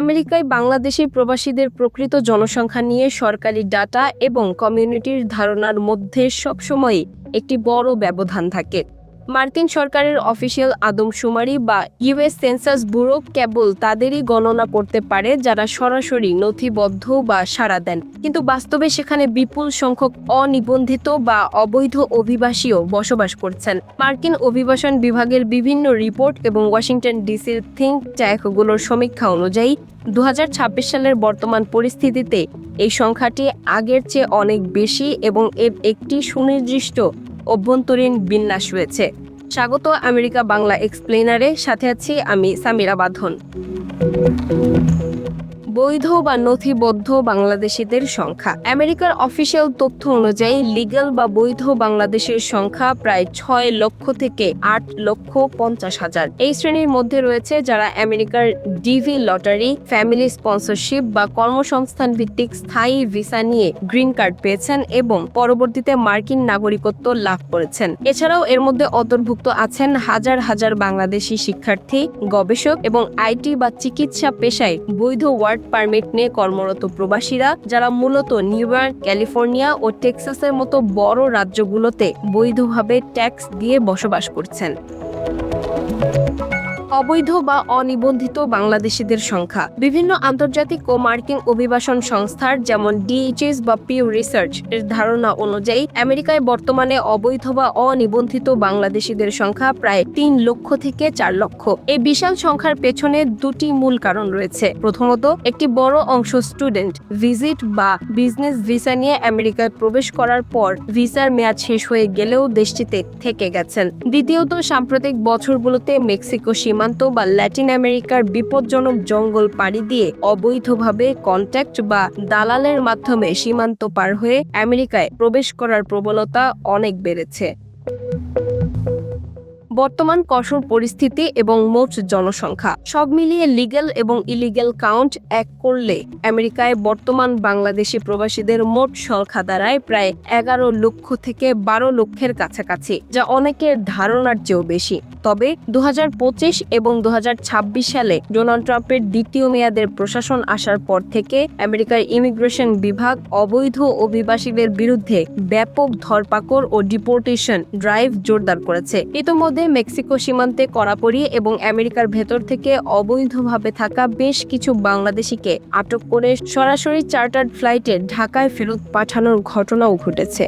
আমেরিকায় বাংলাদেশি প্রবাসীদের প্রকৃত জনসংখ্যা নিয়ে সরকারি ডাটা এবং কমিউনিটির ধারণার মধ্যে সবসময়ই একটি বড় ব্যবধান থাকে। মার্কিন সরকারের অফিসিয়াল আদমশুমারি বা ইউএস সেন্সাস ব্যুরো কেবল তাদেরই গণনা করতে পারে যারা সরাসরি নথিবদ্ধ বা সাড়া দেন, কিন্তু বাস্তবে সেখানে বিপুল সংখ্যক অনিবন্ধিত বা অবৈধ অভিবাসীও বসবাস করছেন। মার্কিন অভিবাসন বিভাগের বিভিন্ন রিপোর্ট এবং ওয়াশিংটন ডিসির থিঙ্ক ট্যাঙ্কগুলোর সমীক্ষা অনুযায়ী 2026 সালের বর্তমান পরিস্থিতিতে এই সংখ্যাটি আগের চেয়ে অনেক বেশি এবং এর একটি সুনির্দিষ্ট অভ্যন্তরীণ বিন্যাস রয়েছে। স্বাগত আমেরিকা বাংলা এক্সপ্লেনারে, সাথে আছি আমি সামিরা বাঁধন। বৈধ বা নথিবদ্ধ বাংলাদেশিদের সংখ্যা। আমেরিকার অফিসিয়াল তথ্য অনুযায়ী লিগ্যাল বা বৈধ বাংলাদেশের সংখ্যা প্রায় 6 লক্ষ থেকে 8,50,000। এই শ্রেণীর মধ্যে রয়েছে যারা আমেরিকার ডিভি লটারি, ফ্যামিলি স্পন্সরশিপ বা কর্মসংস্থান ভিত্তিক স্থায়ী ভিসা নিয়ে গ্রিন কার্ড পেয়েছেন এবং পরবর্তীতে মার্কিন নাগরিকত্ব লাভ করেছেন। এছাড়াও এর মধ্যে অন্তর্ভুক্ত আছেন হাজার হাজার বাংলাদেশি শিক্ষার্থী, গবেষক এবং আইটি বা চিকিৎসা পেশায় বৈধ ওয়ার্ক পারমিট নিয়ে কর্মরত প্রবাসীরা, যারা মূলত নিউ ইয়র্ক, ক্যালিফোর্নিয়া ও টেক্সাসের মতো বড় রাজ্যগুলোতে বৈধভাবে ট্যাক্স দিয়ে বসবাস করছেন। অবৈধ বা অনিবন্ধিত বাংলাদেশিদের সংখ্যা। বিভিন্ন আন্তর্জাতিক ও মার্কিন অভিবাসন সংস্থার যেমন DHS বা পিউ রিসার্চ এর ধারণা অনুযায়ী আমেরিকায় বর্তমানে অবৈধ বা অনিবন্ধিত বাংলাদেশিদের সংখ্যা প্রায় 3 লক্ষ থেকে 4 লক্ষ। এই বিশাল সংখ্যার পেছনে দুটি মূল কারণ রয়েছে। প্রথমত, একটি বড় অংশ স্টুডেন্ট, ভিজিট বা বিজনেস ভিসা নিয়ে আমেরিকায় প্রবেশ করার পর ভিসার মেয়াদ শেষ হয়ে গেলেও দেশটিতে থেকে গেছেন। দ্বিতীয়ত, সাম্প্রতিক বছরগুলোতে মেক্সিকো সীমান্ত বা ল্যাটিন আমেরিকার বিপজ্জনক জঙ্গল পাড়ি দিয়ে অবৈধভাবে কন্ট্যাক্ট বা দালালের মাধ্যমে সীমান্ত পার হয়ে আমেরিকায় প্রবেশ করার প্রবণতা অনেক বেড়েছে। বর্তমান কঠোর পরিস্থিতি এবং মোট জনসংখ্যা। সব মিলিয়ে লিগ্যাল এবং ইলিগ্যাল কাউন্ট এক করলে আমেরিকায় বর্তমান বাংলাদেশি প্রবাসীদের মোট সংখ্যা দাঁড়ায় প্রায় 11 লক্ষ থেকে 12 লক্ষের কাছাকাছি, যা অনেকের ধারণার চেয়েও বেশি। তবে 2025 এবং 2026 সালে ডোনাল্ড ট্রাম্পের দ্বিতীয় মেয়াদের প্রশাসন আসার পর থেকে আমেরিকার ইমিগ্রেশন বিভাগ অবৈধ অভিবাসীদের বিরুদ্ধে ব্যাপক ধরপাকড় ও ডিপোর্টেশন ড্রাইভ জোরদার করেছে। ইতোমধ্যে মেক্সিকো সীমান্তে কড়াকড়ি এবং আমেরিকার ভেতর থেকে অবৈধভাবে থাকা বেশ কিছু বাংলাদেশিকে আটক করে সরাসরি চার্টার্ড ফ্লাইটে ঢাকায় ফেরত পাঠানোর ঘটনাও ঘটেছে।